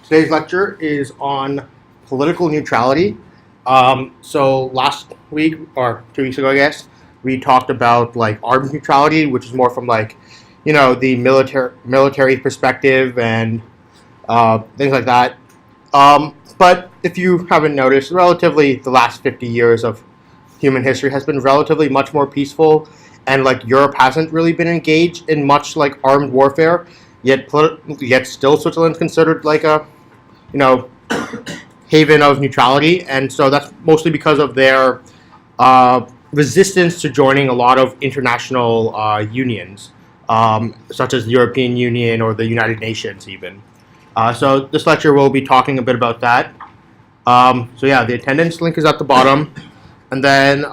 Today's lecture is on political neutrality. So last week, or 2 weeks ago, I guess, we talked about like armed neutrality, which is more from like, the military perspective and things like that. But if you haven't noticed, relatively the last 50 years of human history has been relatively much more peaceful, and like Europe hasn't really been engaged in much like armed warfare. Yet still Switzerland's considered like a you know haven of neutrality, and so that's mostly because of their resistance to joining a lot of international unions, such as the European Union or the United Nations even. So this lecture will be talking a bit about that. So yeah, the attendance link is at the bottom, and then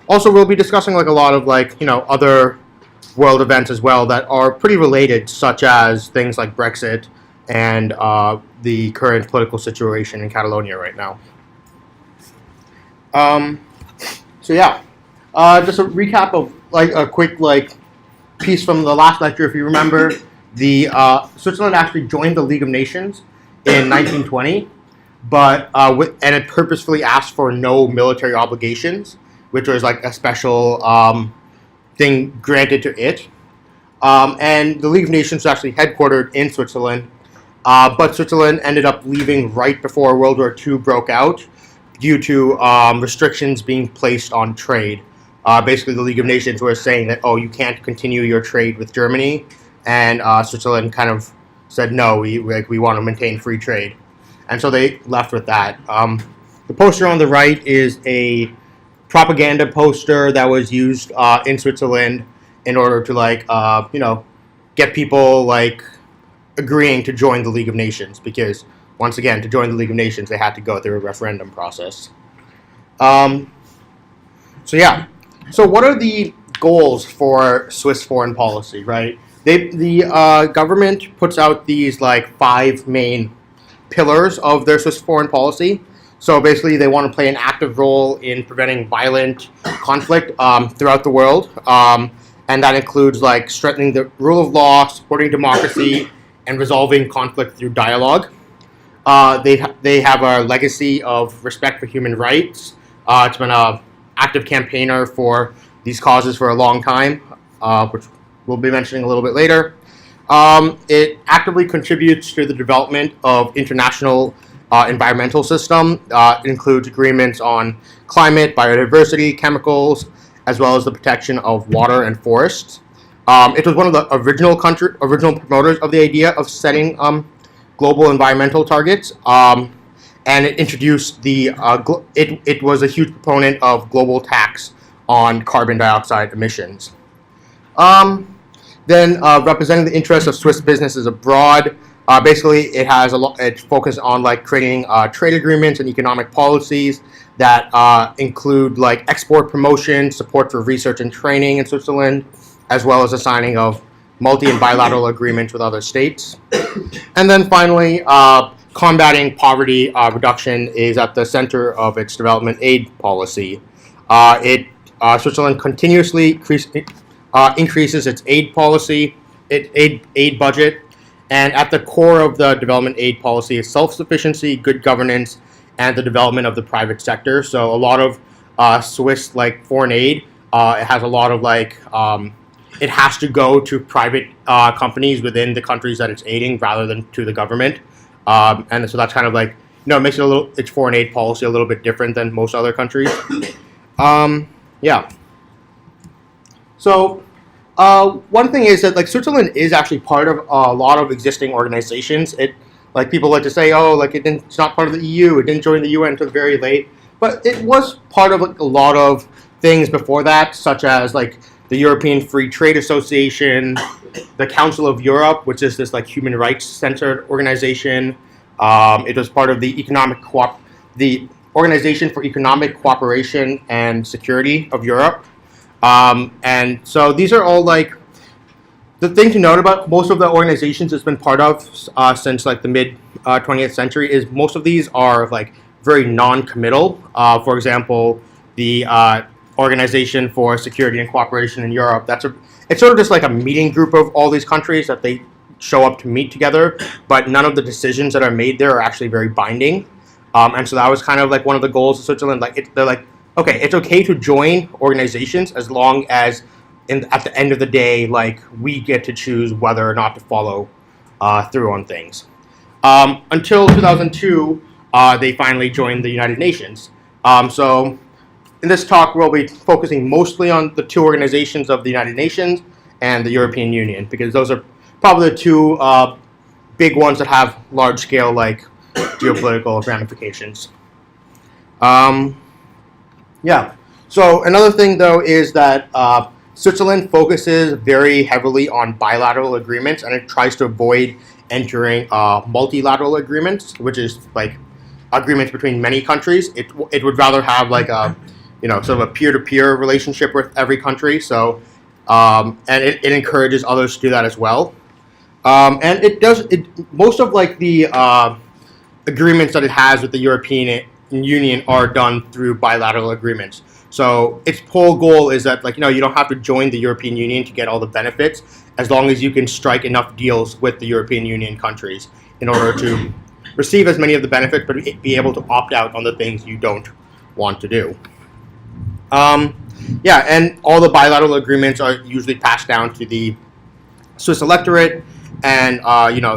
also we'll be discussing like a lot of like other world events as well that are pretty related, such as things like Brexit and the current political situation in Catalonia right now. So yeah, just a recap of like a quick like piece from the last lecture. If you remember, the Switzerland actually joined the League of Nations in 1920, but and it purposefully asked for no military obligations, which was like a special thing granted to it. And the League of Nations was actually headquartered in Switzerland, but Switzerland ended up leaving right before World War II broke out due to restrictions being placed on trade. Basically, the League of Nations was saying that, oh, you can't continue your trade with Germany, and Switzerland kind of said, no, we want to maintain free trade. And so they left with that. The poster on the right is a propaganda poster that was used in Switzerland in order to like get people like agreeing to join the League of Nations, because once again, to join the League of Nations they had to go through a referendum process. So yeah, so what are the goals for Swiss foreign policy, right? The government puts out these like 5 main pillars of their Swiss foreign policy. So basically, they want to play an active role in preventing violent conflict throughout the world, and that includes like strengthening the rule of law, supporting democracy, and resolving conflict through dialogue. They have a legacy of respect for human rights. It's been an active campaigner for these causes for a long time, which we'll be mentioning a little bit later. It actively contributes to the development of international environmental system. It includes agreements on climate, biodiversity, chemicals, as well as the protection of water and forests. It was one of the original promoters of the idea of setting global environmental targets, and it introduced it was a huge proponent of global tax on carbon dioxide emissions. Then representing the interests of Swiss businesses abroad. Basically, it focuses on like creating trade agreements and economic policies that include like export promotion, support for research and training in Switzerland, as well as the signing of multi and bilateral agreements with other states. And then finally, combating poverty reduction is at the center of its development aid policy. Switzerland continuously increases its aid policy, aid budget. And at the core of the development aid policy is self-sufficiency, good governance, and the development of the private sector. So a lot of Swiss like foreign aid, it has a lot of like it has to go to private companies within the countries that it's aiding rather than to the government. And so that's kind of like it makes its foreign aid policy a little bit different than most other countries. Yeah. So. One thing is that like Switzerland is actually part of a lot of existing organizations. It like people like to say, oh, like it's not part of the EU. It didn't join the UN until very late, but it was part of like a lot of things before that, such as like the European Free Trade Association, the Council of Europe, which is this like human rights centered organization. It was part of the Organization for Economic Cooperation and Security of Europe. And so these are all like the thing to note about most of the organizations it's been part of since like the mid 20th century is most of these are like very non-committal. For example, the Organization for Security and Cooperation in Europe, it's sort of just like a meeting group of all these countries that they show up to meet together, but none of the decisions that are made there are actually very binding. And so that was kind of like one of the goals of Switzerland. They're like, okay, it's okay to join organizations as long as at the end of the day, like, we get to choose whether or not to follow through on things. Until 2002, they finally joined the United Nations. So in this talk, we'll be focusing mostly on the two organizations of the United Nations and the European Union, because those are probably the two big ones that have large-scale, like, geopolitical ramifications. Yeah. So another thing, though, is that Switzerland focuses very heavily on bilateral agreements, and it tries to avoid entering multilateral agreements, which is like agreements between many countries. It would rather have like a sort of a peer-to-peer relationship with every country. So and it encourages others to do that as well. And most of like the agreements that it has with the European Union are done through bilateral agreements. So its whole goal is that, like, you don't have to join the European Union to get all the benefits, as long as you can strike enough deals with the European Union countries in order to receive as many of the benefits, but be able to opt out on the things you don't want to do. Yeah, and all the bilateral agreements are usually passed down to the Swiss electorate, and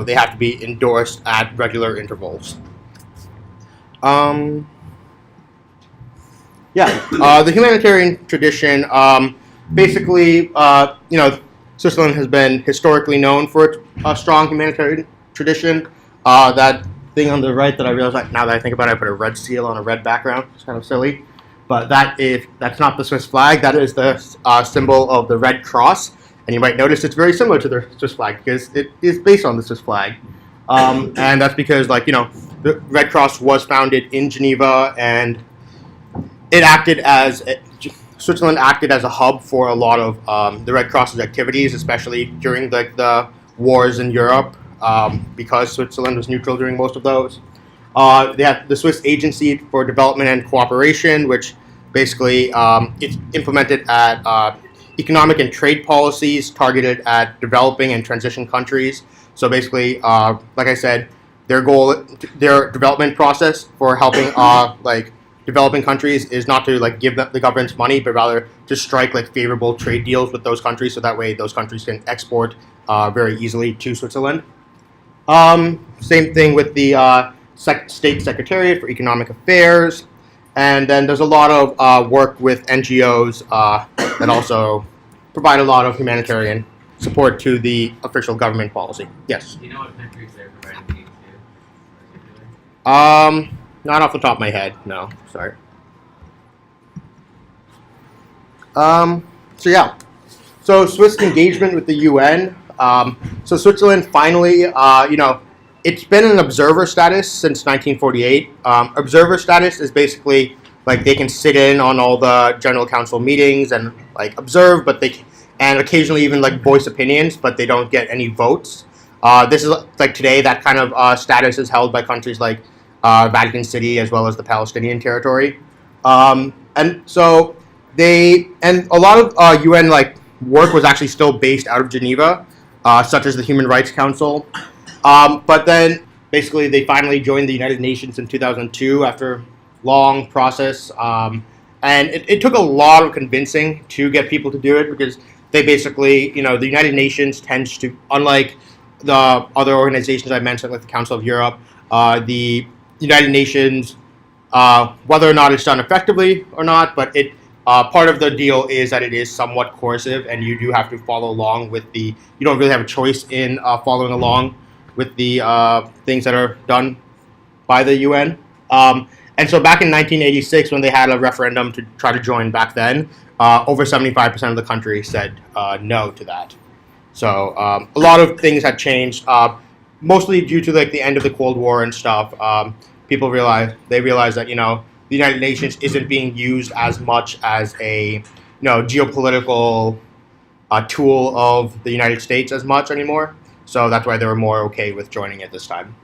they have to be endorsed at regular intervals. The humanitarian tradition, basically, Switzerland has been historically known for its strong humanitarian tradition. That thing on the right that I realize now that I think about it, I put a red seal on a red background. It's kind of silly. But that's not the Swiss flag. That is the symbol of the Red Cross. And you might notice it's very similar to the Swiss flag because it is based on the Swiss flag. And that's because, the Red Cross was founded in Geneva, and Switzerland acted as a hub for a lot of the Red Cross's activities, especially during the wars in Europe, because Switzerland was neutral during most of those. They have the Swiss Agency for Development and Cooperation, which basically it's implemented at economic and trade policies targeted at developing and transition countries. So basically, like I said, their development process for helping developing countries is not to give the governments money, but rather to strike favorable trade deals with those countries, so that way those countries can export very easily to Switzerland. Same thing with the State Secretariat for Economic Affairs, and then there's a lot of work with NGOs that also provide a lot of humanitarian support to the official government policy. Yes. Do you know what countries they're providing aid to? Not off the top of my head, no. Sorry. So Swiss engagement with the UN. So Switzerland finally, it's been an observer status since 1948. Observer status is basically they can sit in on all the General Council meetings and observe, and occasionally even voice opinions, but they don't get any votes. This is today that kind of status is held by countries like Vatican City as well as the Palestinian territory, and so a lot of UN work was actually still based out of Geneva, such as the Human Rights Council, but then basically they finally joined the United Nations in 2002 after long process, and it took a lot of convincing to get people to do it, because they basically, the United Nations tends to, unlike the other organizations I mentioned, like the Council of Europe, the United Nations, whether or not it's done effectively or not, but part of the deal is that it is somewhat coercive, and you do have to follow along with you don't really have a choice in following along with the things that are done by the UN. And so back in 1986, when they had a referendum to try to join back then, over 75% of the country said no to that. So a lot of things had changed, mostly due to the end of the Cold War and stuff. People realized that the United Nations isn't being used as much as a geopolitical tool of the United States as much anymore. So that's why they were more okay with joining it this time.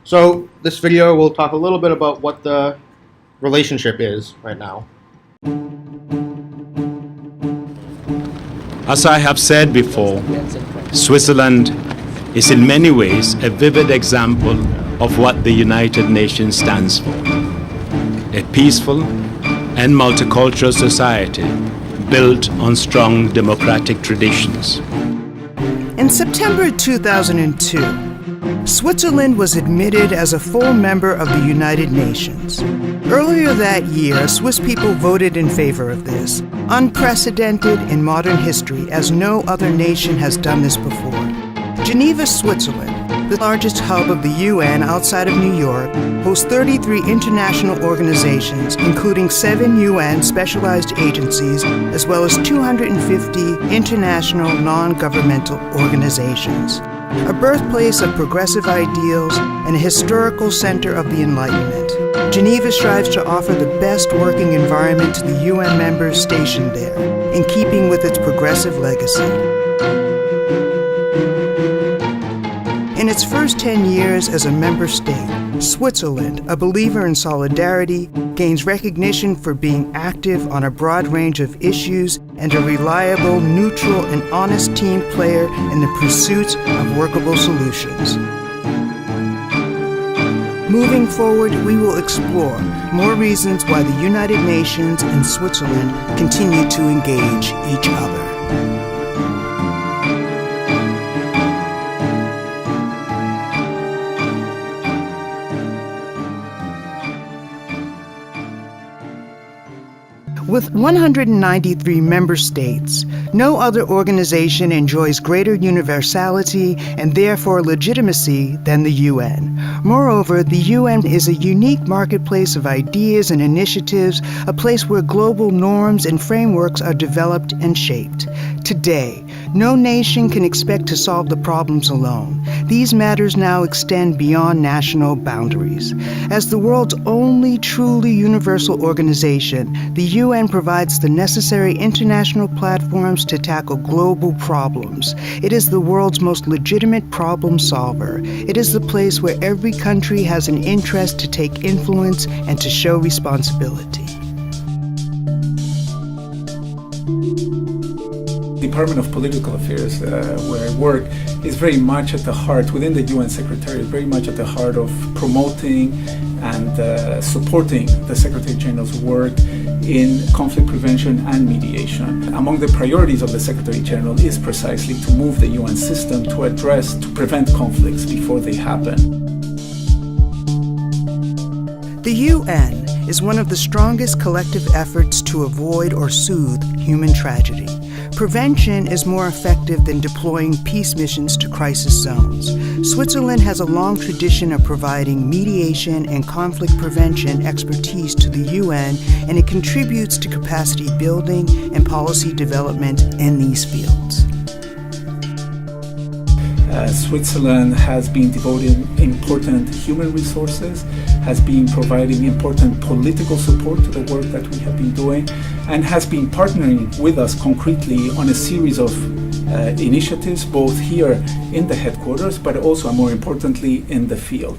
So this video will talk a little bit about what the relationship is right now. As I have said before, Switzerland is in many ways a vivid example of what the United Nations stands for: a peaceful and multicultural society built on strong democratic traditions. In September 2002, Switzerland was admitted as a full member of the United Nations. Earlier that year, Swiss people voted in favor of this, unprecedented in modern history, as no other nation has done this before. Geneva, Switzerland, the largest hub of the UN outside of New York, hosts 33 international organizations, including 7 UN specialized agencies, as well as 250 international non-governmental organizations. A birthplace of progressive ideals and a historical center of the Enlightenment, Geneva strives to offer the best working environment to the UN members stationed there, in keeping with its progressive legacy. In its first 10 years as a member state, Switzerland, a believer in solidarity, gains recognition for being active on a broad range of issues and a reliable, neutral, and honest team player in the pursuit of workable solutions. Moving forward, we will explore more reasons why the United Nations and Switzerland continue to engage each other. With 193 member states, no other organization enjoys greater universality and therefore legitimacy than the UN. Moreover, the UN is a unique marketplace of ideas and initiatives, a place where global norms and frameworks are developed and shaped. Today, no nation can expect to solve the problems alone. These matters now extend beyond national boundaries. As the world's only truly universal organization, the UN provides the necessary international platforms to tackle global problems. It is the world's most legitimate problem solver. It is the place where every country has an interest to take influence and to show responsibility. Department of Political Affairs, where I work, is very much at the heart, within the UN Secretariat, very much at the heart of promoting and supporting the Secretary General's work in conflict prevention and mediation. Among the priorities of the Secretary General is precisely to move the UN system to prevent conflicts before they happen. The UN is one of the strongest collective efforts to avoid or soothe human tragedy. Prevention is more effective than deploying peace missions to crisis zones. Switzerland has a long tradition of providing mediation and conflict prevention expertise to the UN, and it contributes to capacity building and policy development in these fields. Switzerland has been devoting important human resources, has been providing important political support to the work that we have been doing, and has been partnering with us concretely on a series of initiatives, both here in the headquarters, but also, more importantly, in the field.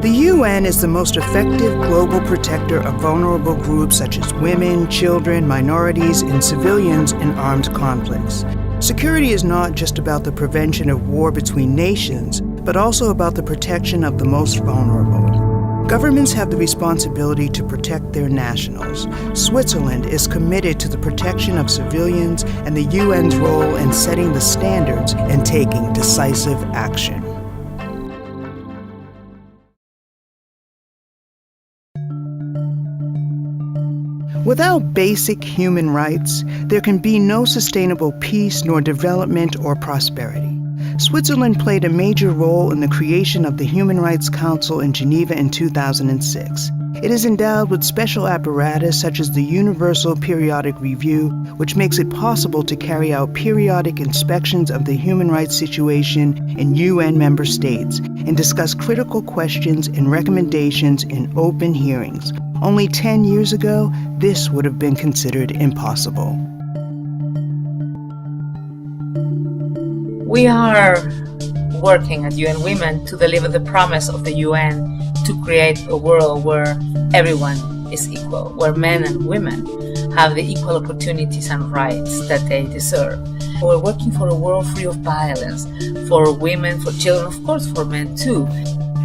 The UN is the most effective global protector of vulnerable groups such as women, children, minorities, and civilians in armed conflicts. Security is not just about the prevention of war between nations, but also about the protection of the most vulnerable. Governments have the responsibility to protect their nationals. Switzerland is committed to the protection of civilians and the UN's role in setting the standards and taking decisive action. Without basic human rights, there can be no sustainable peace nor development or prosperity. Switzerland played a major role in the creation of the Human Rights Council in Geneva in 2006. It is endowed with special apparatus such as the Universal Periodic Review, which makes it possible to carry out periodic inspections of the human rights situation in UN member states and discuss critical questions and recommendations in open hearings. Only 10 years ago, this would have been considered impossible. We are working at UN Women to deliver the promise of the UN to create a world where everyone is equal, where men and women have the equal opportunities and rights that they deserve. We're working for a world free of violence, for women, for children, of course for men too.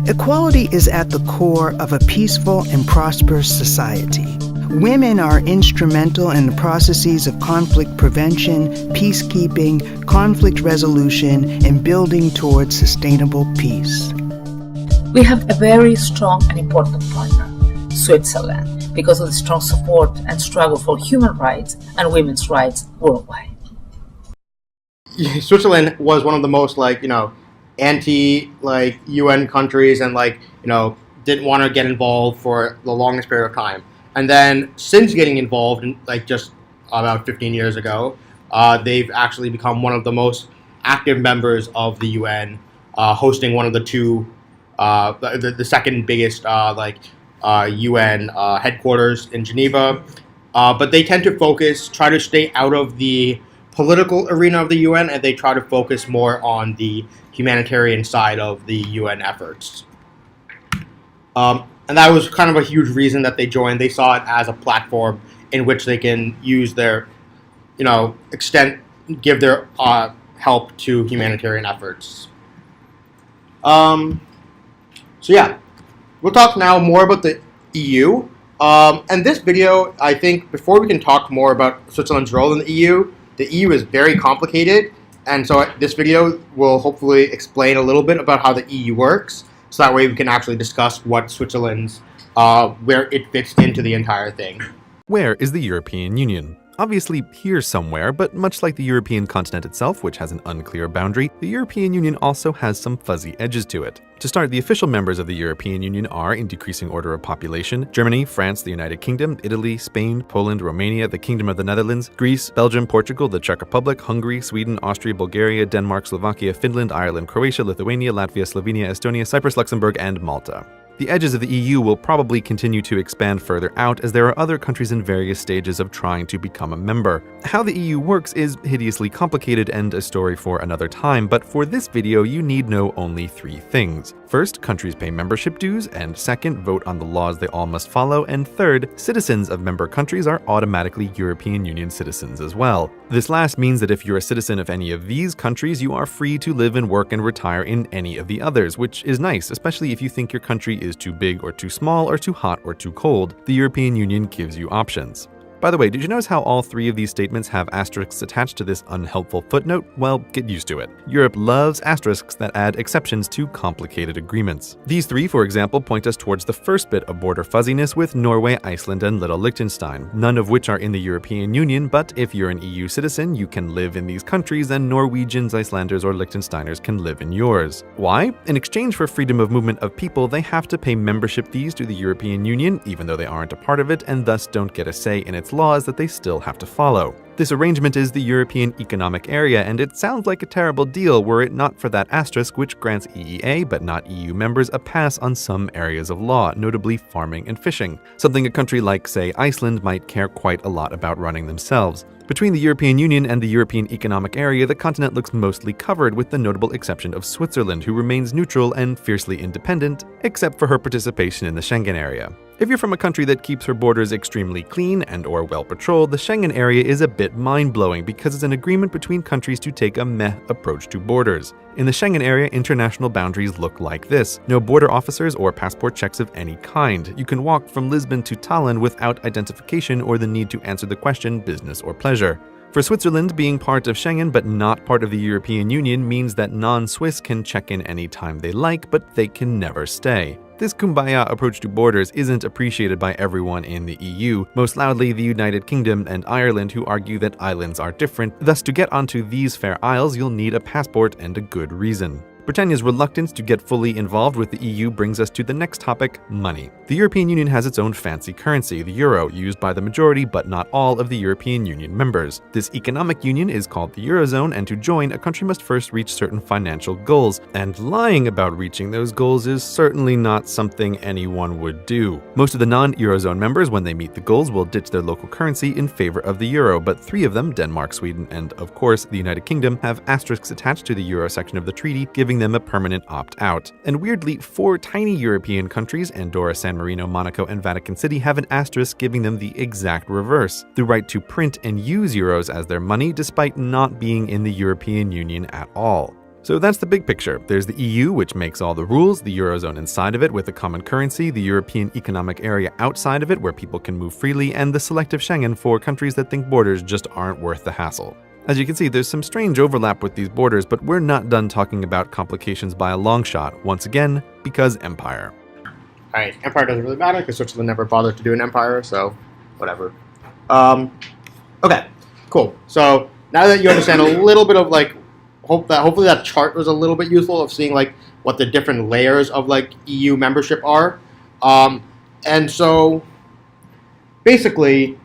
Equality is at the core of a peaceful and prosperous society. Women are instrumental in the processes of conflict prevention, peacekeeping, conflict resolution, and building towards sustainable peace. We have a very strong and important partner, Switzerland, because of the strong support and struggle for human rights and women's rights worldwide. Switzerland was one of the most anti UN countries, and didn't want to get involved for the longest period of time. And then since getting involved, just about 15 years ago, they've actually become one of the most active members of the UN, hosting one of the two, the second biggest UN headquarters in Geneva. But they tend to try to stay out of the political arena of the UN, and they try to focus more on the humanitarian side of the UN efforts. And that was kind of a huge reason that they joined. They saw it as a platform in which they can use their, give their help to humanitarian efforts. So yeah, we'll talk now more about the EU. And this video, I think, before we can talk more about Switzerland's role in the EU is very complicated. And so this video will hopefully explain a little bit about how the EU works. So that way we can actually discuss what Switzerland's, where it fits into the entire thing. Where is the European Union? Obviously here somewhere, but much like the European continent itself, which has an unclear boundary, the European Union also has some fuzzy edges to it. To start, the official members of the European Union are, in decreasing order of population, Germany, France, the United Kingdom, Italy, Spain, Poland, Romania, the Kingdom of the Netherlands, Greece, Belgium, Portugal, the Czech Republic, Hungary, Sweden, Austria, Bulgaria, Denmark, Slovakia, Finland, Ireland, Croatia, Lithuania, Latvia, Slovenia, Estonia, Cyprus, Luxembourg, and Malta. The edges of the EU will probably continue to expand further out as there are other countries in various stages of trying to become a member. How the EU works is hideously complicated and a story for another time, but for this video you need know only 3 things. First, countries pay membership dues, and second, vote on the laws they all must follow, and third, citizens of member countries are automatically European Union citizens as well. This last means that if you're a citizen of any of these countries, you are free to live and work and retire in any of the others, which is nice, especially if you think your country is too big or too small or too hot or too cold. The European Union gives you options. By the way, did you notice how all 3 of these statements have asterisks attached to this unhelpful footnote? Well, get used to it. Europe loves asterisks that add exceptions to complicated agreements. These 3, for example, point us towards the first bit of border fuzziness with Norway, Iceland, and Little Liechtenstein, none of which are in the European Union, but if you're an EU citizen, you can live in these countries, and Norwegians, Icelanders, or Liechtensteiners can live in yours. Why? In exchange for freedom of movement of people, they have to pay membership fees to the European Union, even though they aren't a part of it, and thus don't get a say in its laws that they still have to follow. This arrangement is the European Economic Area, and it sounds like a terrible deal were it not for that asterisk which grants EEA, but not EU members, a pass on some areas of law, notably farming and fishing, something a country like, say, Iceland might care quite a lot about running themselves. Between the European Union and the European Economic Area, the continent looks mostly covered, with the notable exception of Switzerland, who remains neutral and fiercely independent, except for her participation in the Schengen area. If you're from a country that keeps her borders extremely clean and or well patrolled, the Schengen area is a bit mind-blowing because it's an agreement between countries to take a meh approach to borders. In the Schengen area, international boundaries look like this. No border officers or passport checks of any kind. You can walk from Lisbon to Tallinn without identification or the need to answer the question business or pleasure. For Switzerland, being part of Schengen but not part of the European Union means that non-Swiss can check in any time they like, but they can never stay. This kumbaya approach to borders isn't appreciated by everyone in the EU, most loudly the United Kingdom and Ireland, who argue that islands are different. Thus, to get onto these fair isles, you'll need a passport and a good reason. Britannia's reluctance to get fully involved with the EU brings us to the next topic, money. The European Union has its own fancy currency, the euro, used by the majority but not all of the European Union members. This economic union is called the Eurozone, and to join, a country must first reach certain financial goals, and lying about reaching those goals is certainly not something anyone would do. Most of the non-Eurozone members, when they meet the goals, will ditch their local currency in favor of the euro, but 3 of them, Denmark, Sweden, and of course the United Kingdom, have asterisks attached to the euro section of the treaty, giving giving them a permanent opt-out. And weirdly, 4 tiny European countries, Andorra, San Marino, Monaco, and Vatican City, have an asterisk giving them the exact reverse, the right to print and use euros as their money despite not being in the European Union at all. So that's the big picture. There's the EU, which makes all the rules, the Eurozone inside of it with a common currency, the European Economic Area outside of it where people can move freely, and the selective Schengen for countries that think borders just aren't worth the hassle. As you can see, there's some strange overlap with these borders, but we're not done talking about complications by a long shot, once again, because empire. Alright, empire doesn't really matter because Switzerland never bothered to do an empire, so whatever. Okay, cool. So now that you understand a little bit of like, hopefully that chart was a little bit useful of seeing like what the different layers of like EU membership are. And so basically,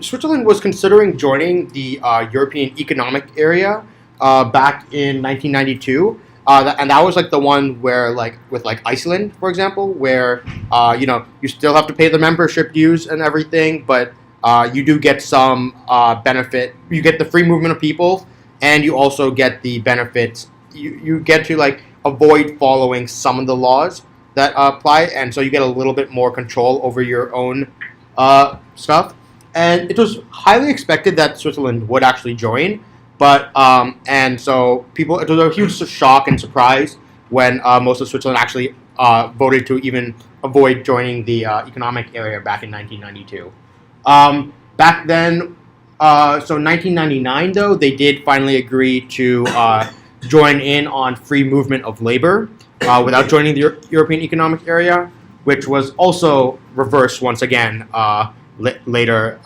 Switzerland was considering joining the European Economic Area back in 1992. And that was like the one where like with like Iceland, for example, where you still have to pay the membership dues and everything, but you do get some benefit. You get the free movement of people, and you also get the benefits. You get to like avoid following some of the laws that apply, and so you get a little bit more control over your own stuff. And it was highly expected that Switzerland would actually join, but and so it was a huge shock and surprise when most of Switzerland actually voted to even avoid joining the economic area back in 1992. Back then, so 1999 though, they did finally agree to join in on free movement of labor without joining the European Economic Area, which was also reversed once again later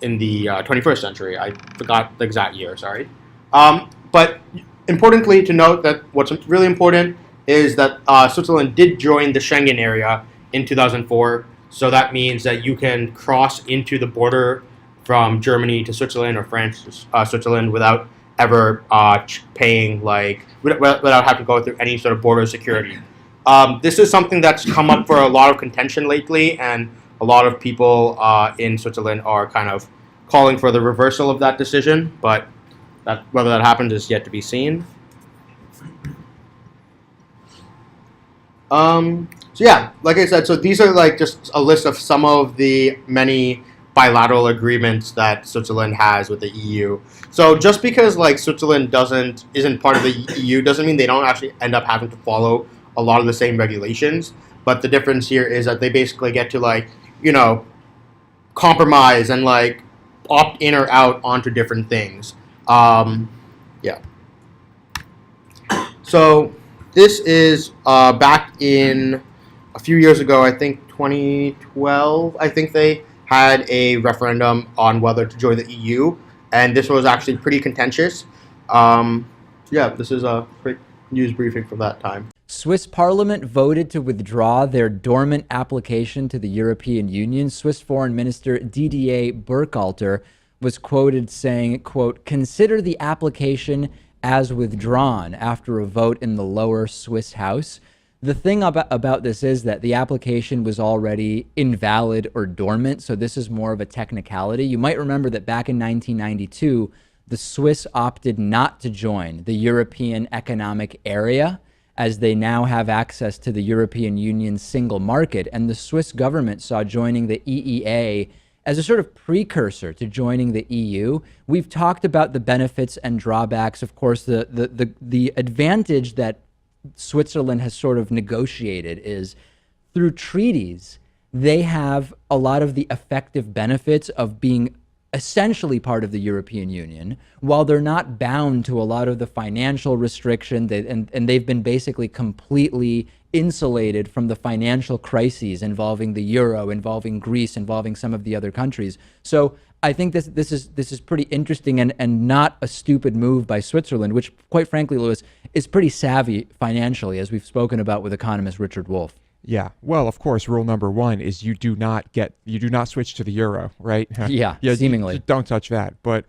in the 21st century. I forgot the exact year, sorry. But importantly to note that what's really important is that Switzerland did join the Schengen area in 2004. So that means that you can cross into the border from Germany to Switzerland or France to Switzerland without ever paying, like, without having to go through any sort of border security. This is something that's come up for a lot of contention lately, and a lot of people in Switzerland are kind of calling for the reversal of that decision, but whether that happens is yet to be seen. So yeah, like I said, so these are like just a list of some of the many bilateral agreements that Switzerland has with the EU. So just because like Switzerland isn't part of the EU doesn't mean they don't actually end up having to follow a lot of the same regulations. But the difference here is that they basically get to like, compromise and like opt in or out onto different things. Yeah. So this is back in a few years ago, I think 2012, I think they had a referendum on whether to join the EU, and this was actually pretty contentious. Yeah, this is a quick news briefing from that time. Swiss Parliament voted to withdraw their dormant application to the European Union. Swiss Foreign Minister Didier Burkhalter was quoted saying, quote, "Consider the application as withdrawn," after a vote in the lower Swiss House. The thing about this is that the application was already invalid or dormant, so this is more of a technicality. You might remember that back in 1992, the Swiss opted not to join the European Economic Area, as they now have access to the European Union's single market, and the Swiss government saw joining the EEA as a sort of precursor to joining the EU. We've talked about the benefits and drawbacks. Of course, the advantage that Switzerland has sort of negotiated is through treaties, they have a lot of the effective benefits of being essentially part of the European Union, while they're not bound to a lot of the financial restrictions, and they've been basically completely insulated from the financial crises involving the euro, involving Greece, involving some of the other countries. So I think this is pretty interesting and not a stupid move by Switzerland, which, quite frankly, Louis, is pretty savvy financially, as we've spoken about with economist Richard Wolff. Yeah. Well, of course, rule number one is you do not switch to the euro, right? Yeah, seemingly. Don't touch that. But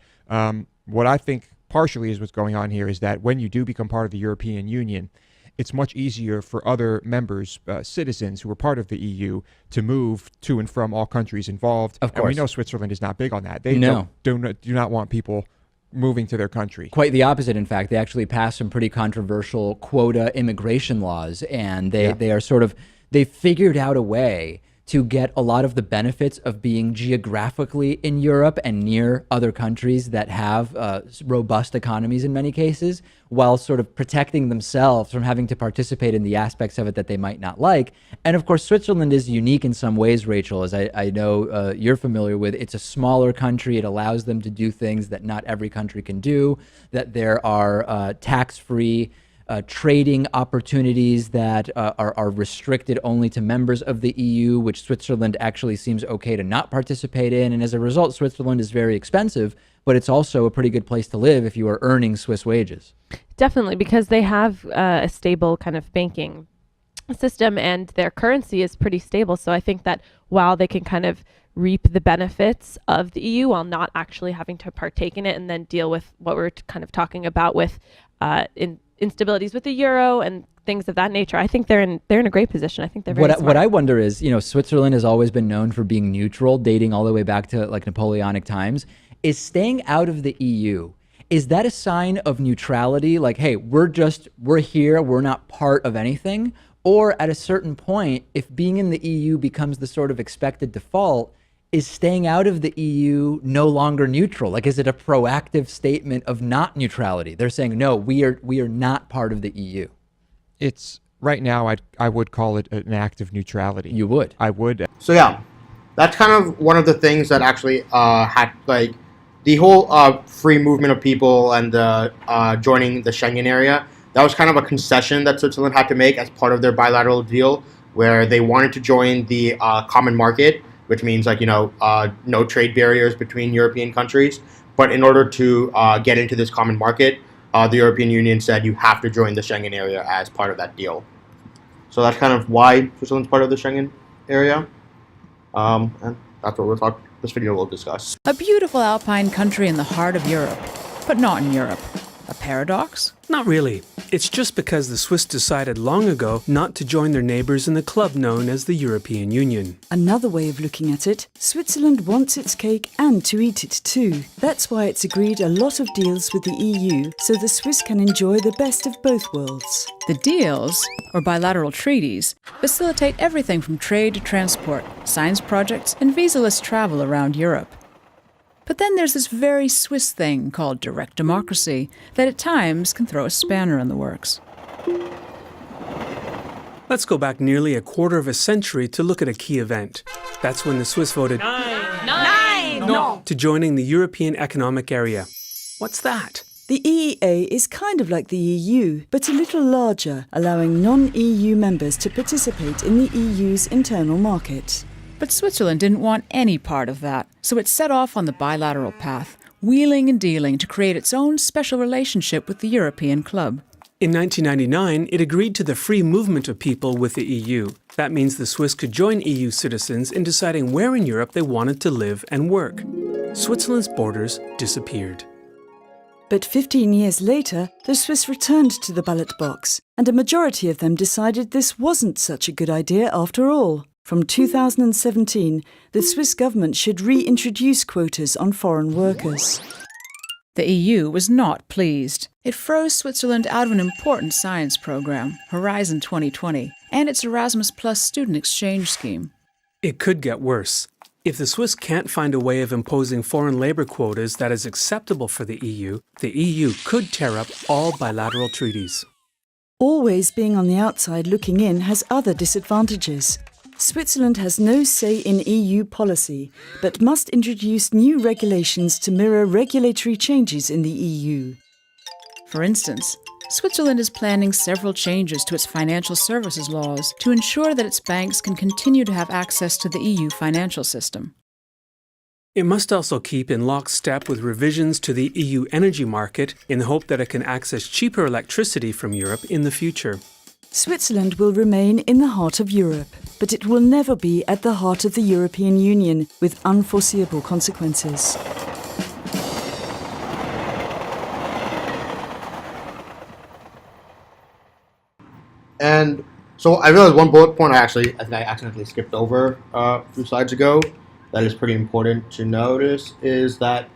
what I think partially is what's going on here is that when you do become part of the European Union, it's much easier for other members, citizens who are part of the EU, to move to and from all countries involved. Of course. And we know Switzerland is not big on that. They do not want people moving to their country. Quite the opposite, in fact. They actually passed some pretty controversial quota immigration laws, and they are sort of, they figured out a way to get a lot of the benefits of being geographically in Europe and near other countries that have robust economies in many cases, while sort of protecting themselves from having to participate in the aspects of it that they might not like. And of course, Switzerland is unique in some ways, Rachel, as I know you're familiar with. It's a smaller country. It allows them to do things that not every country can do, that there are tax-free trading opportunities that are restricted only to members of the EU, which Switzerland actually seems okay to not participate in. And as a result, Switzerland is very expensive, but it's also a pretty good place to live if you are earning Swiss wages. Definitely, because they have a stable kind of banking system and their currency is pretty stable. So I think that while they can kind of reap the benefits of the EU while not actually having to partake in it and then deal with what we're kind of talking about with instabilities with the euro and things of that nature, I think they're in a great position. I think they're very smart. What I wonder is, Switzerland has always been known for being neutral, dating all the way back to like Napoleonic times. Is staying out of the EU, is that a sign of neutrality? Like, hey, we're here, we're not part of anything? Or at a certain point, if being in the EU becomes the sort of expected default, is staying out of the EU no longer neutral? Like, is it a proactive statement of not neutrality? They're saying, no, we are not part of the EU. It's right now, I would call it an act of neutrality. You would? I would. So yeah, that's kind of one of the things that actually had, like, the whole free movement of people and joining the Schengen area. That was kind of a concession that Switzerland had to make as part of their bilateral deal, where they wanted to join the common market, which means no trade barriers between European countries. But in order to get into this common market, the European Union said you have to join the Schengen area as part of that deal. So that's kind of why Switzerland's part of the Schengen area. And that's what this video will discuss. A beautiful alpine country in the heart of Europe, but not in Europe. A paradox? Not really. It's just because the Swiss decided long ago not to join their neighbours in the club known as the European Union. Another way of looking at it, Switzerland wants its cake and to eat it too. That's why it's agreed a lot of deals with the EU, so the Swiss can enjoy the best of both worlds. The deals, or bilateral treaties, facilitate everything from trade to transport, science projects, and visa-less travel around Europe. But then there's this very Swiss thing called direct democracy that at times can throw a spanner in the works. Let's go back nearly a quarter of a century to look at a key event. That's when the Swiss voted no to joining the European Economic Area. What's that? The EEA is kind of like the EU, but a little larger, allowing non-EU members to participate in the EU's internal market. But Switzerland didn't want any part of that, so it set off on the bilateral path, wheeling and dealing to create its own special relationship with the European club. In 1999, it agreed to the free movement of people with the EU. That means the Swiss could join EU citizens in deciding where in Europe they wanted to live and work. Switzerland's borders disappeared. But 15 years later, the Swiss returned to the ballot box, and a majority of them decided this wasn't such a good idea after all. From 2017, the Swiss government should reintroduce quotas on foreign workers. The EU was not pleased. It froze Switzerland out of an important science program, Horizon 2020, and its Erasmus Plus student exchange scheme. It could get worse. If the Swiss can't find a way of imposing foreign labor quotas that is acceptable for the EU could tear up all bilateral treaties. Always being on the outside looking in has other disadvantages. Switzerland has no say in EU policy, but must introduce new regulations to mirror regulatory changes in the EU. For instance, Switzerland is planning several changes to its financial services laws to ensure that its banks can continue to have access to the EU financial system. It must also keep in lockstep with revisions to the EU energy market in the hope that it can access cheaper electricity from Europe in the future. Switzerland will remain in the heart of Europe, but it will never be at the heart of the European Union with unforeseeable consequences. And so I realized one bullet point I think I accidentally skipped over a few slides ago that is pretty important to notice is that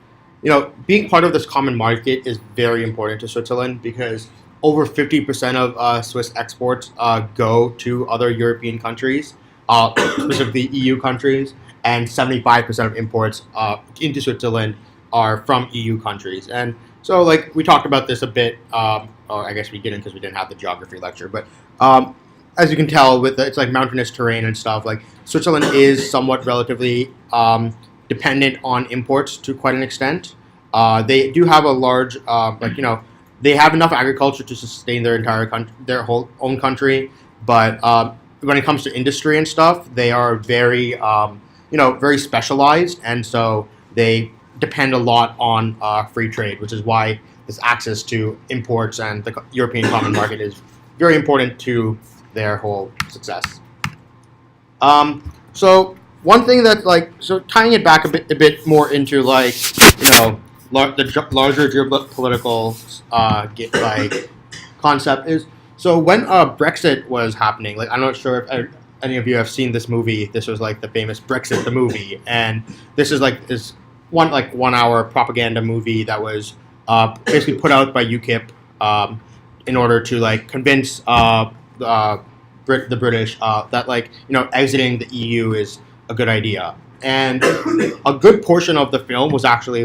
being part of this common market is very important to Switzerland because over 50% of Swiss exports go to other European countries, specifically EU countries, and 75% of imports into Switzerland are from EU countries. And so, like, we talked about this a bit, or I guess we didn't because we didn't have the geography lecture, but as you can tell, it's like mountainous terrain and stuff, like, Switzerland is somewhat relatively dependent on imports to quite an extent. They do have a large, they have enough agriculture to sustain their entire country, their whole own country. But when it comes to industry and stuff, they are very, very specialized, and so they depend a lot on free trade, which is why this access to imports and the European common market is very important to their whole success. So one thing that tying it back a bit more into the larger geopolitical concept is, so when Brexit was happening, I'm not sure if any of you have seen this movie. This was the famous Brexit the movie, and this is this 1 hour propaganda movie that was basically put out by UKIP in order to convince the British that exiting the EU is a good idea. And a good portion of the film was actually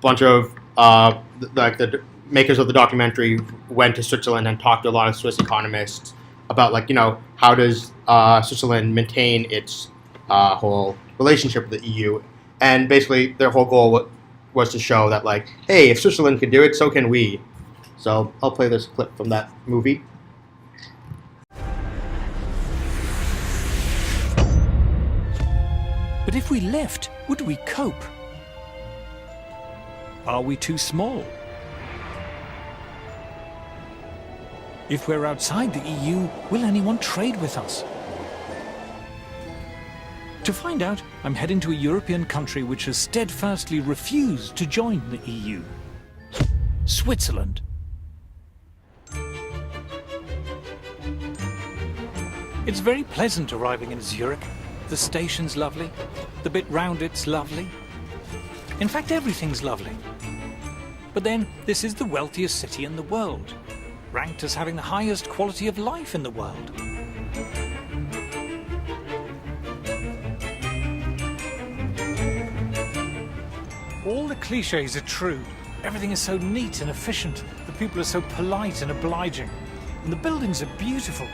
bunch of the makers of the documentary went to Switzerland and talked to a lot of Swiss economists about how does Switzerland maintain its whole relationship with the EU, and basically their whole goal was to show that hey, if Switzerland can do it, so can we. So I'll play this clip from that movie. But if we left, would we cope? Are we too small? If we're outside the EU, will anyone trade with us? To find out, I'm heading to a European country which has steadfastly refused to join the EU. Switzerland. It's very pleasant arriving in Zurich. The station's lovely. The bit round it's lovely. In fact, everything's lovely. But then, this is the wealthiest city in the world, ranked as having the highest quality of life in the world. All the cliches are true. Everything is so neat and efficient. The people are so polite and obliging. And the buildings are beautiful.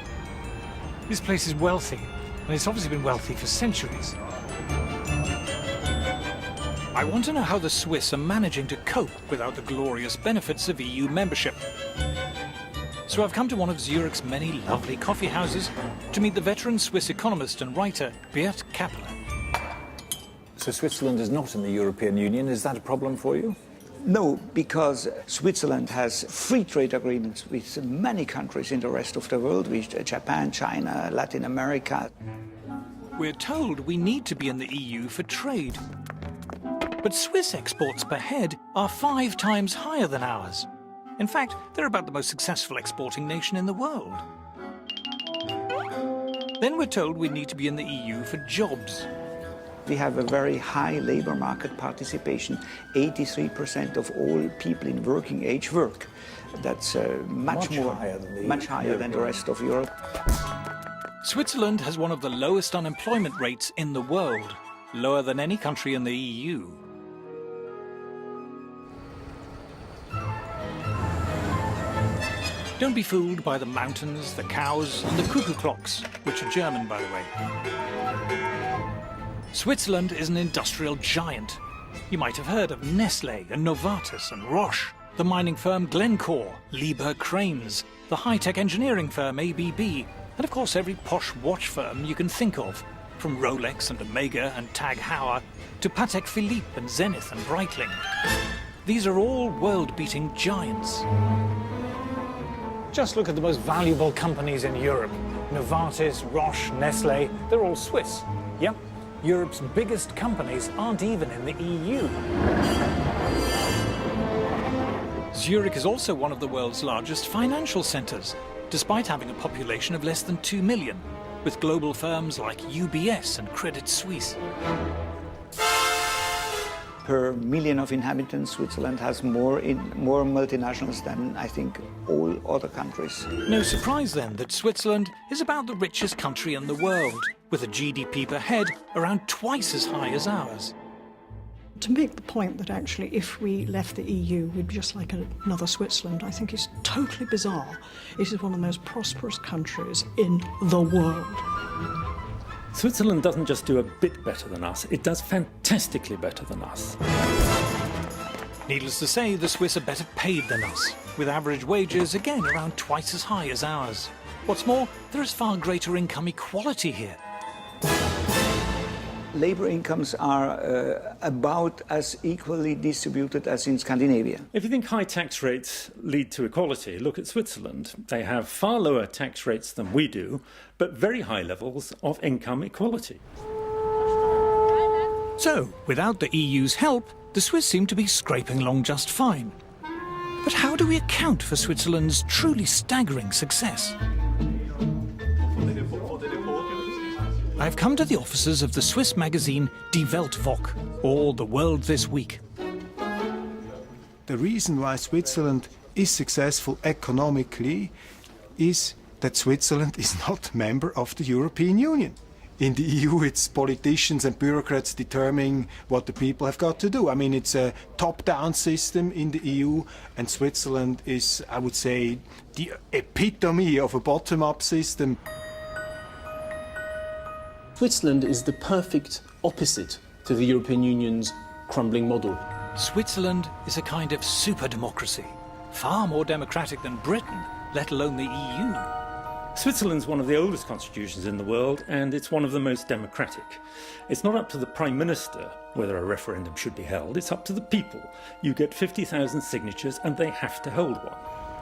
This place is wealthy, and it's obviously been wealthy for centuries. I want to know how the Swiss are managing to cope without the glorious benefits of EU membership. So I've come to one of Zurich's many lovely coffee houses to meet the veteran Swiss economist and writer Beat Kappeler. So Switzerland is not in the European Union. Is that a problem for you? No, because Switzerland has free trade agreements with many countries in the rest of the world, with Japan, China, Latin America. We're told we need to be in the EU for trade. But Swiss exports per head are 5 times higher than ours. In fact, they're about the most successful exporting nation in the world. Then we're told we need to be in the EU for jobs. We have a very high labor market participation. 83% of all people in working age work. That's much higher than the rest of Europe. Switzerland has one of the lowest unemployment rates in the world, lower than any country in the EU. Don't be fooled by the mountains, the cows, and the cuckoo clocks, which are German, by the way. Switzerland is an industrial giant. You might have heard of Nestlé and Novartis and Roche, the mining firm Glencore, Liebherr Cranes, the high-tech engineering firm ABB, and of course every posh watch firm you can think of, from Rolex and Omega and Tag Heuer to Patek Philippe and Zenith and Breitling. These are all world-beating giants. Just look at the most valuable companies in Europe. Novartis, Roche, Nestlé, they're all Swiss. Yep, Europe's biggest companies aren't even in the EU. Zurich is also one of the world's largest financial centres, despite having a population of less than 2 million, with global firms like UBS and Credit Suisse. per million of inhabitants, Switzerland has more multinationals than, I think, all other countries. No surprise then that Switzerland is about the richest country in the world, with a GDP per head around twice as high as ours. To make the point that actually if we left the EU we'd be just like another Switzerland, I think is totally bizarre. It is one of the most prosperous countries in the world. Switzerland doesn't just do a bit better than us, it does fantastically better than us. Needless to say, the Swiss are better paid than us, with average wages again around twice as high as ours. What's more, there is far greater income equality here. Labour incomes are about as equally distributed as in Scandinavia. If you think high tax rates lead to equality, look at Switzerland. They have far lower tax rates than we do, but very high levels of income equality. So, without the EU's help, the Swiss seem to be scraping along just fine. But how do we account for Switzerland's truly staggering success? I've come to the offices of the Swiss magazine Die Weltwoche, or The World This Week. The reason why Switzerland is successful economically is that Switzerland is not a member of the European Union. In the EU, it's politicians and bureaucrats determining what the people have got to do. I mean, it's a top-down system in the EU, and Switzerland is, I would say, the epitome of a bottom-up system. Switzerland is the perfect opposite to the European Union's crumbling model. Switzerland is a kind of super-democracy, far more democratic than Britain, let alone the EU. Switzerland's one of the oldest constitutions in the world, and it's one of the most democratic. It's not up to the Prime Minister whether a referendum should be held, it's up to the people. You get 50,000 signatures and they have to hold one.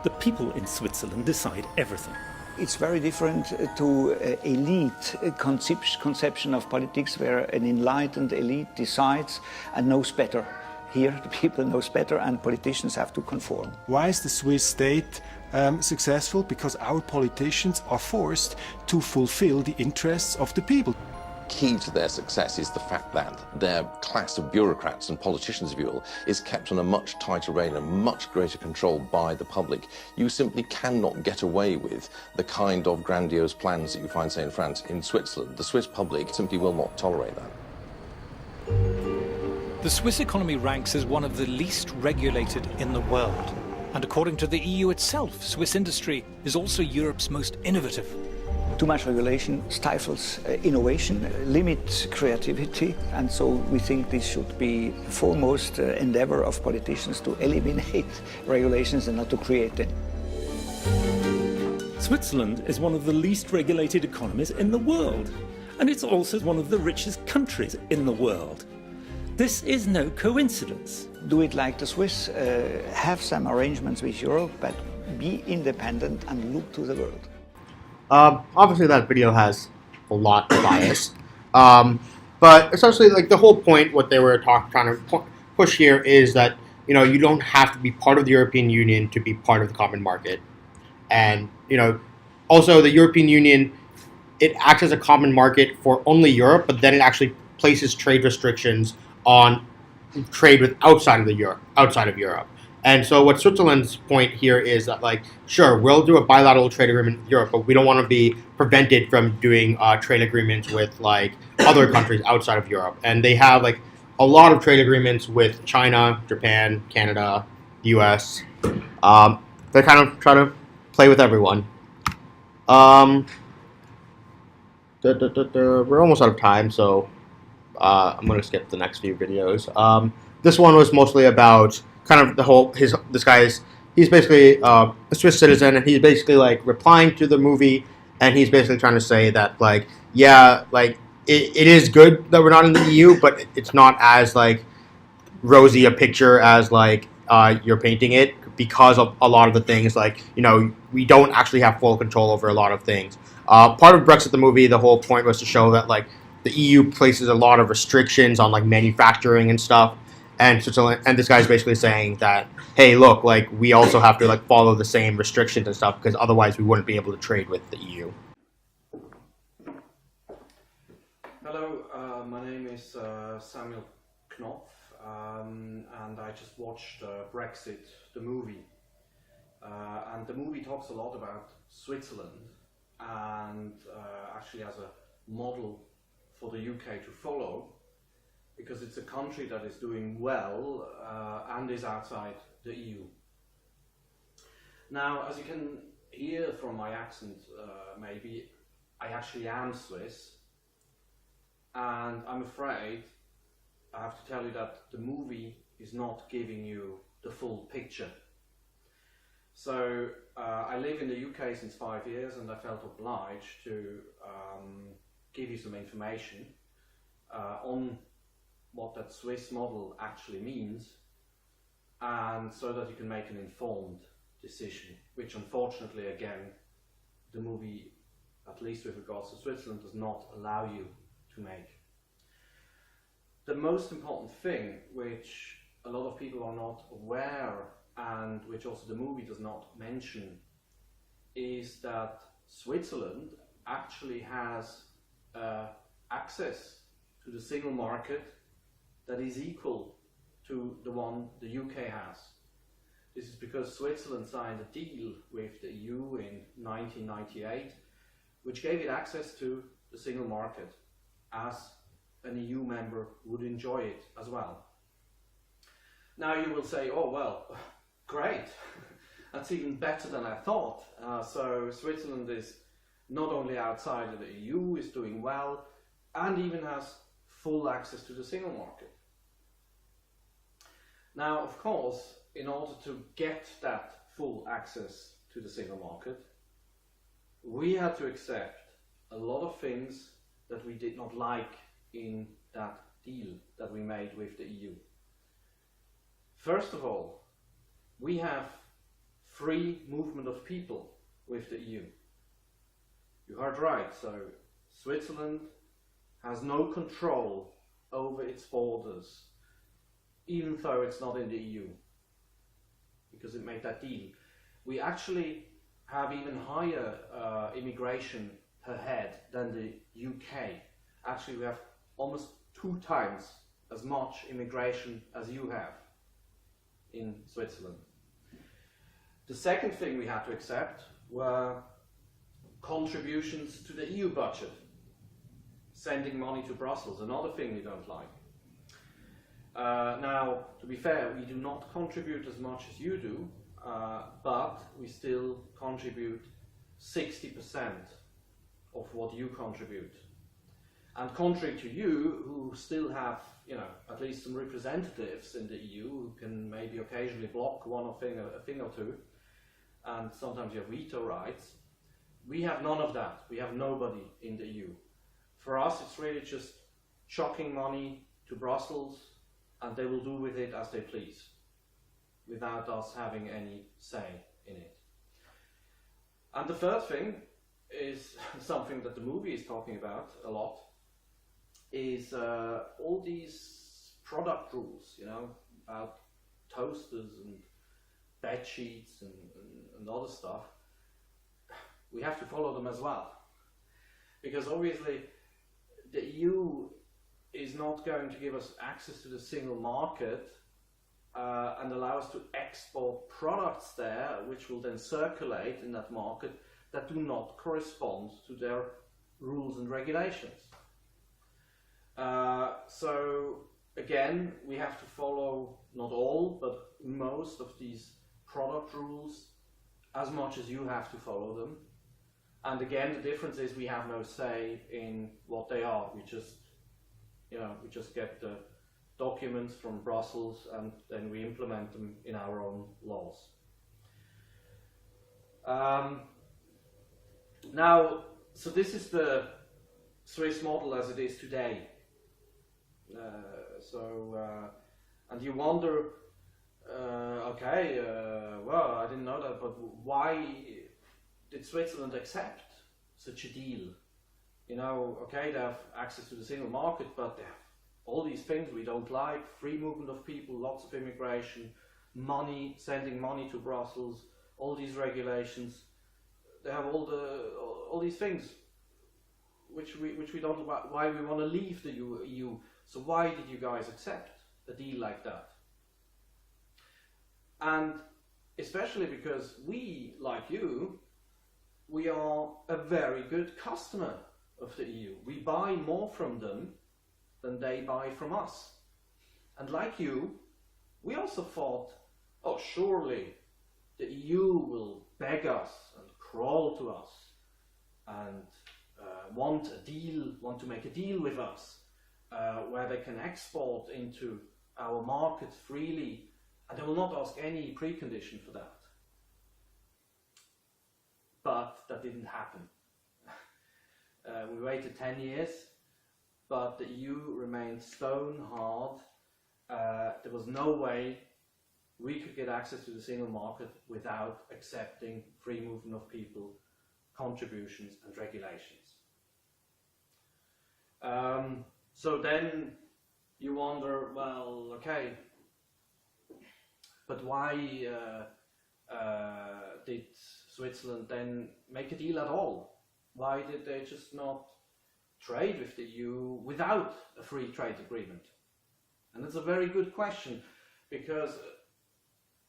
The people in Switzerland decide everything. It's very different to elite conception of politics where an enlightened elite decides and knows better. Here the people knows better and politicians have to conform. Why is the Swiss state successful? Because our politicians are forced to fulfill the interests of the people. Key to their success is the fact that their class of bureaucrats and politicians, if you will, is kept on a much tighter rein and much greater control by the public. You simply cannot get away with the kind of grandiose plans that you find, say, in France. In Switzerland, the Swiss public simply will not tolerate that. The Swiss economy ranks as one of the least regulated in the world. And according to the EU itself, Swiss industry is also Europe's most innovative. Too much regulation stifles innovation, limits creativity, and so we think this should be the foremost endeavor of politicians to eliminate regulations and not to create them. Switzerland is one of the least regulated economies in the world, and it's also one of the richest countries in the world. This is no coincidence. Do it like the Swiss, have some arrangements with Europe, but be independent and look to the world. Obviously that video has a lot of bias, but essentially, like, the whole point, what they were trying to push here is that, you know, you don't have to be part of the European Union to be part of the common market. And, you know, also the European Union, it acts as a common market for only Europe, but then it actually places trade restrictions on trade with outside of Europe. And so what Switzerland's point here is that, like, sure, we'll do a bilateral trade agreement with Europe, but we don't want to be prevented from doing trade agreements with, like, other countries outside of Europe. And they have, like, a lot of trade agreements with China, Japan, Canada, the US. They kind of try to play with everyone. We're almost out of time, so I'm going to skip the next few videos. This one was mostly about kind of the whole, he's basically a Swiss citizen, and he's basically, like, replying to the movie, and he's basically trying to say that, like, yeah, like, it is good that we're not in the EU, but it's not as, like, rosy a picture as, like, you're painting it, because of a lot of the things, like, you know, we don't actually have full control over a lot of things. Part of Brexit, the movie, the whole point was to show that, like, the EU places a lot of restrictions on, like, manufacturing and stuff. And Switzerland, and this guy's basically saying that, hey, look, like, we also have to, like, follow the same restrictions and stuff, because otherwise we wouldn't be able to trade with the EU. Hello, my name is Samuel Knopf. and I just watched Brexit, the movie. And the movie talks a lot about Switzerland and actually as a model for the UK to follow, because it's a country that is doing well and is outside the EU. Now, as you can hear from my accent, maybe, I actually am Swiss, and I'm afraid I have to tell you that the movie is not giving you the full picture. So I live in the UK since 5 years, and I felt obliged to give you some information on what that Swiss model actually means, and so that you can make an informed decision, which unfortunately, again, the movie, at least with regards to Switzerland, does not allow you to make. The most important thing, which a lot of people are not aware, and which also the movie does not mention, is that Switzerland actually has access to the single market that is equal to the one the UK has. This is because Switzerland signed a deal with the EU in 1998, which gave it access to the single market, as an EU member would enjoy it as well. Now you will say, oh well, great, that's even better than I thought. So Switzerland is not only outside of the EU, is doing well, and even has full access to the single market. Now, of course, in order to get that full access to the single market, we had to accept a lot of things that we did not like in that deal that we made with the EU. First of all, we have free movement of people with the EU. You heard right, so Switzerland has no control over its borders, even though it's not in the EU, because it made that deal. We actually have even higher immigration per head than the UK. Actually, we have almost 2 times as much immigration as you have in Switzerland. The second thing we had to accept were contributions to the EU budget, sending money to Brussels, another thing we don't like. Now, to be fair, we do not contribute as much as you do, but we still contribute 60% of what you contribute. And contrary to you, who still have, at least some representatives in the EU who can maybe occasionally block a thing or two, and sometimes you have veto rights, we have none of that. We have nobody in the EU. For us, it's really just chucking money to Brussels, and they will do with it as they please, without us having any say in it. And the third thing is something that the movie is talking about a lot, is all these product rules, about toasters and bed sheets and other stuff. We have to follow them as well, because obviously the EU is not going to give us access to the single market and allow us to export products there, which will then circulate in that market, that do not correspond to their rules and regulations. So again, we have to follow not all, but most of these product rules as much as you have to follow them. And again, the difference is we have no say in what they are. We just get the documents from Brussels and then we implement them in our own laws. Now, so this is the Swiss model as it is today. And you wonder, well, I didn't know that, but why did Switzerland accept such a deal? Okay, they have access to the single market, but they have all these things we don't like: free movement of people, lots of immigration, money, sending money to Brussels, all these regulations. They have all these things which we don't, why we want to leave the EU. So why did you guys accept a deal like that. And especially because we, like you, we are a very good customer of the EU. We buy more from them than they buy from us. And like you, we also thought, oh, surely the EU will beg us and crawl to us and want to make a deal with us where they can export into our market freely, and they will not ask any precondition for that. But that didn't happen. We waited 10 years, but the EU remained stone hard. There was no way we could get access to the single market without accepting free movement of people, contributions and regulations. So then you wonder, well, okay, but why did Switzerland then make a deal at all? Why did they just not trade with the EU without a free trade agreement? And that's a very good question, because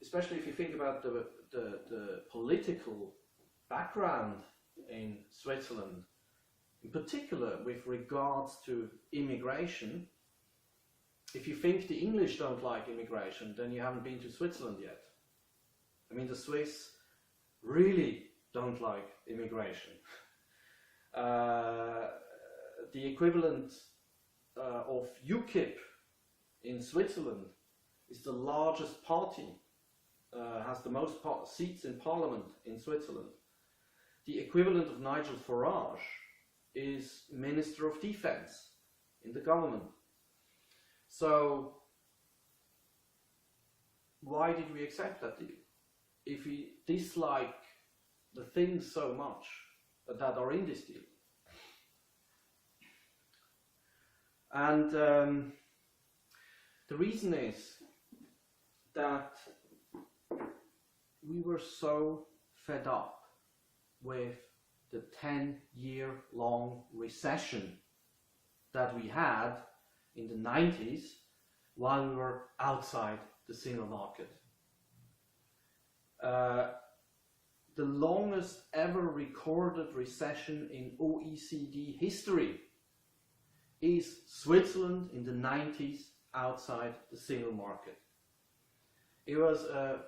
especially if you think about the political background in Switzerland, in particular with regards to immigration, if you think the English don't like immigration, then you haven't been to Switzerland yet. I mean, the Swiss really don't like immigration. The equivalent of UKIP in Switzerland is the largest party, has the most seats in parliament in Switzerland. The equivalent of Nigel Farage is Minister of Defense in the government. So why did we accept that deal? If we dislike the things so much that are in this deal. And the reason is that we were so fed up with the 10-year-long recession that we had in the 90s while we were outside the single market. The longest ever recorded recession in OECD history is Switzerland in the 90s outside the single market. It was a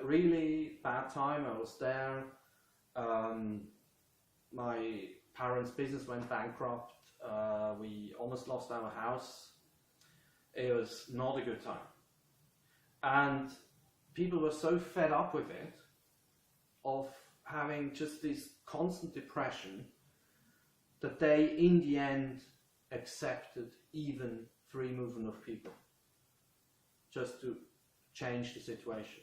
really bad time. I was there. My parents' business went bankrupt. We almost lost our house. It was not a good time. And people were so fed up with it, of having just this constant depression, that they, in the end, accepted even free movement of people, just to change the situation.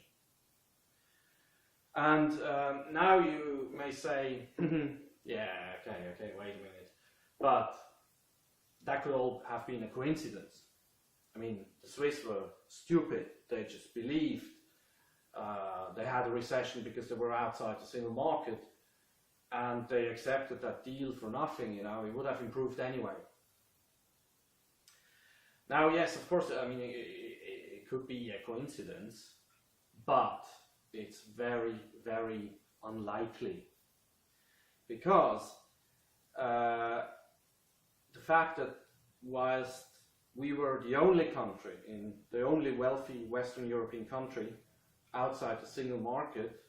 And now you may say, yeah, okay, wait a minute. But that could all have been a coincidence. I mean, the Swiss were stupid. They just believed they had a recession because they were outside the single market, and they accepted that deal for nothing. You know, it would have improved anyway. Now, yes, of course, I mean, it could be a coincidence, but it's very, very unlikely, because the fact that whilst we were the only country, the only wealthy Western European country outside the single market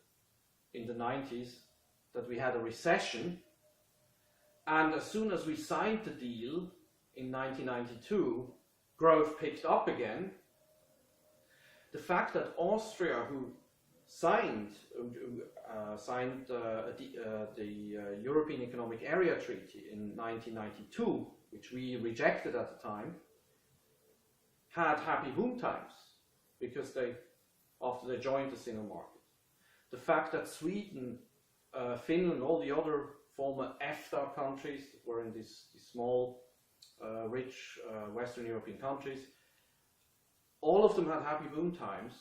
in the 90s, that we had a recession, and as soon as we signed the deal in 1992, growth picked up again. The fact that Austria, who signed the European Economic Area Treaty in 1992, which we rejected at the time, had happy boom times because after they joined the single market. The fact that Sweden, Finland, all the other former EFTA countries that were in these small, rich Western European countries, all of them had happy boom times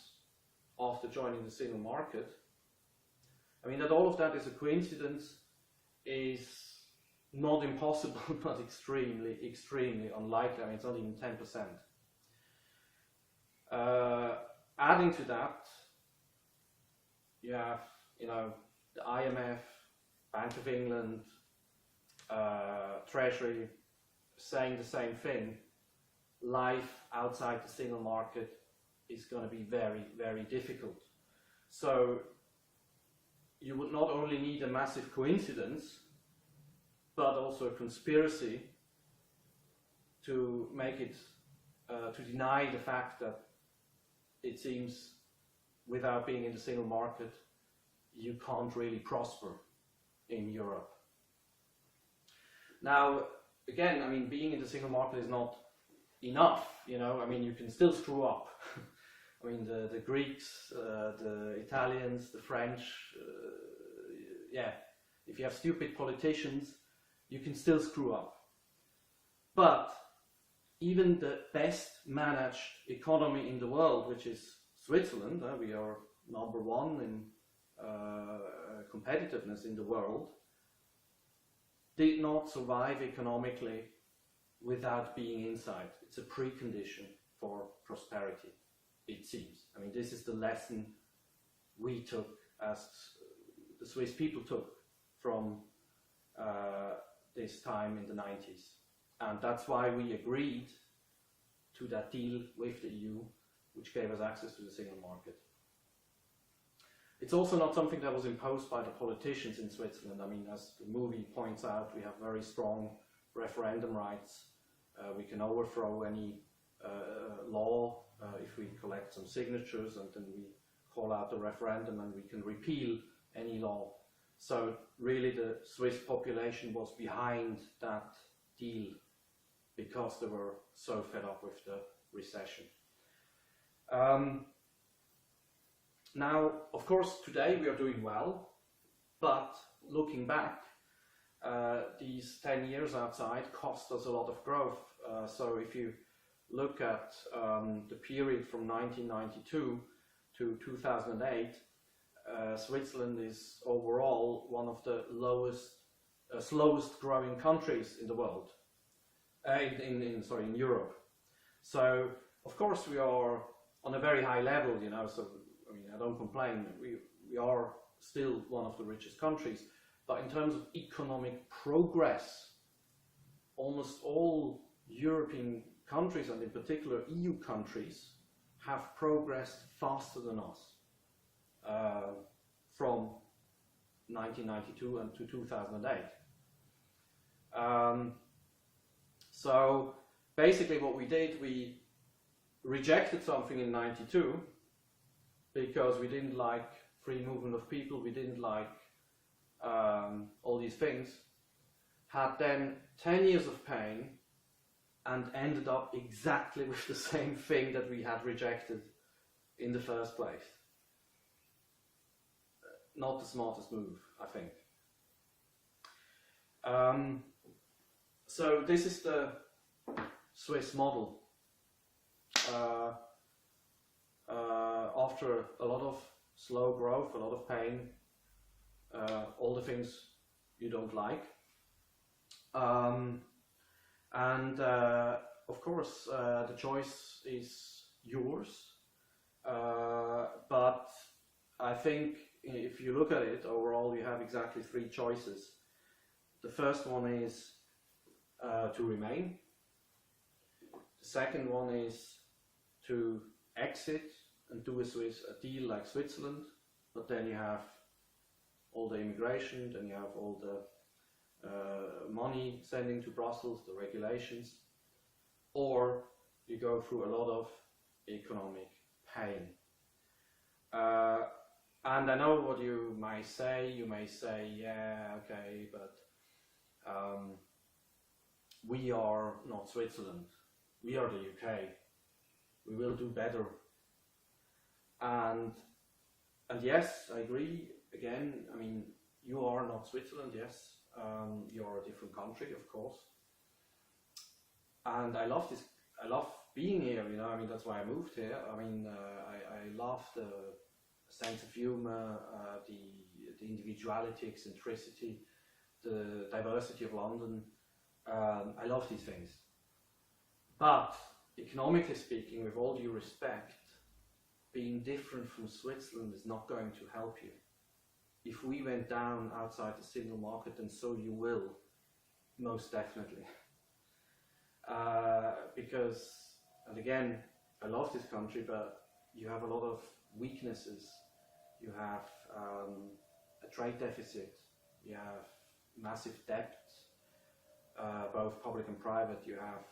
after joining the single market. I mean, that all of that is a coincidence is not impossible, but extremely, extremely unlikely. I mean, it's not even 10%. Adding to that, you have, the IMF, Bank of England, Treasury saying the same thing. Life outside the single market is going to be very, very difficult. So you would not only need a massive coincidence, but also a conspiracy to make it, to deny the fact that it seems without being in the single market, you can't really prosper in Europe. Now, again, I mean, being in the single market is not enough, I mean, you can still screw up. I mean, the Greeks, the Italians, the French, yeah, if you have stupid politicians, you can still screw up. But even the best managed economy in the world, which is Switzerland, we are #1 in competitiveness in the world, did not survive economically without being inside. It's a precondition for prosperity, it seems. I mean, this is the lesson we took, as the Swiss people took from this time in the 90s. And that's why we agreed to that deal with the EU, which gave us access to the single market. It's also not something that was imposed by the politicians in Switzerland. I mean, as the movie points out, we have very strong referendum rights. We can overthrow any law if we collect some signatures, and then we call out the referendum and we can repeal any law. So really the Swiss population was behind that deal because they were so fed up with the recession. Now, of course, today we are doing well, but looking back, these 10 years outside cost us a lot of growth. So if you look at the period from 1992 to 2008, Switzerland is overall one of the slowest growing countries in the world, in Europe. So of course we are on a very high level, so I mean, I don't complain. We are still one of the richest countries, but in terms of economic progress, almost all European countries, and in particular EU countries, have progressed faster than us from 1992 and to 2008. So basically what we did, we rejected something in 92 because we didn't like free movement of people, we didn't like all these things, had then 10 years of pain and ended up exactly with the same thing that we had rejected in the first place. Not the smartest move, I think. So this is the Swiss model. After a lot of slow growth, a lot of pain, all the things you don't like. Of course, the choice is yours. But I think if you look at it, overall you have exactly 3 choices. The first one is to remain. The second one is to exit and do a deal like Switzerland, but then you have all the immigration, then you have all the money sending to Brussels, the regulations, or you go through a lot of economic pain. And I know what you may say. You may say, yeah, okay, but we are not Switzerland. We are the UK. We will do better. And yes, I agree. Again, I mean, you are not Switzerland, yes. You are a different country, of course. And I love this. I love being here. I mean, that's why I moved here. I mean, I love the sense of humor, the individuality, eccentricity, the diversity of London. I love these things. But economically speaking, with all due respect, being different from Switzerland is not going to help you. If we went down outside the single market, and so you will, most definitely. Because, and again, I love this country, but you have a lot of weaknesses. You have a trade deficit, you have massive debt, both public and private. You have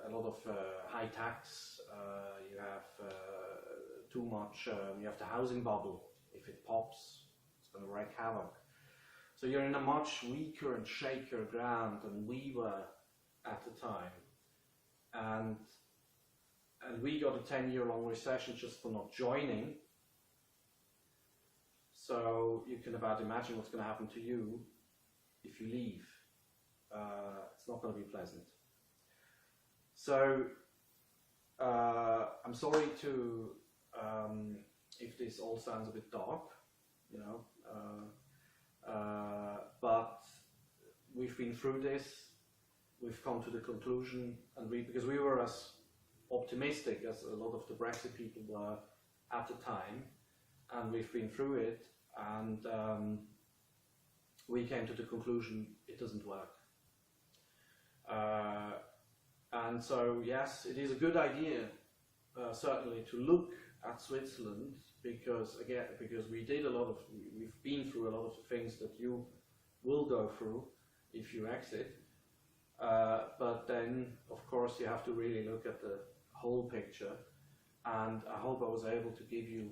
a lot of high tax. You have too much. You have the housing bubble. If it pops, it's going to wreak havoc. So you're in a much weaker and shakier ground than we were at the time, and we got a 10-year-long recession just for not joining. So you can about imagine what's going to happen to you if you leave. It's not going to be pleasant. So I'm sorry to if this all sounds a bit dark, you know, but we've been through this. We've come to the conclusion, and because we were as optimistic as a lot of the Brexit people were at the time, and we've been through it, and we came to the conclusion it doesn't work. And so, yes, it is a good idea, certainly, to look at Switzerland, because we've been through a lot of the things that you will go through if you exit. But then, of course, you have to really look at the whole picture, and I hope I was able to give you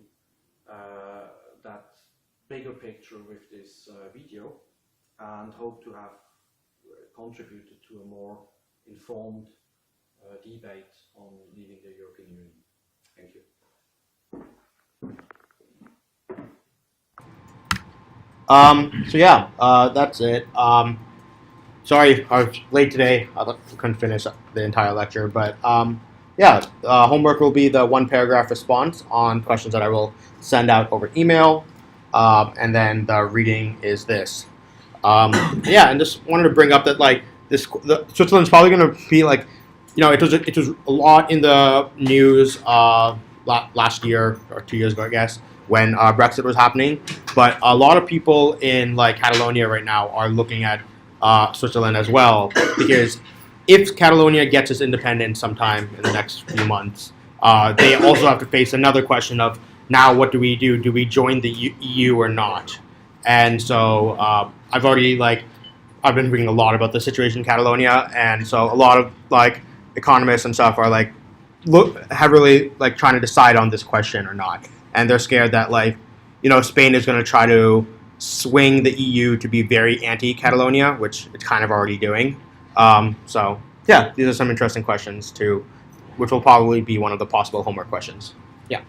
that bigger picture with this video, and hope to have contributed to a more informed debate on leaving the European Union. Thank you. So yeah, that's it. Sorry, I was late today. I couldn't finish the entire lecture, but yeah, homework will be the 1-paragraph response on questions that I will send out over email, and then the reading is this. Yeah, and just wanted to bring up that Switzerland's probably going to be like, you know, it was a lot in the news last year or 2 years ago, I guess, when Brexit was happening. But a lot of people in Catalonia right now are looking at Switzerland as well, because if Catalonia gets its independence sometime in the next few months, they also have to face another question of, now what do we do? Do we join the EU or not? And so I've been reading a lot about the situation in Catalonia, and so a lot of economists and stuff are heavily trying to decide on this question or not, and they're scared that Spain is going to try to swing the EU to be very anti-Catalonia, which it's kind of already doing. So yeah, these are some interesting questions too, which will probably be one of the possible homework questions. Yeah.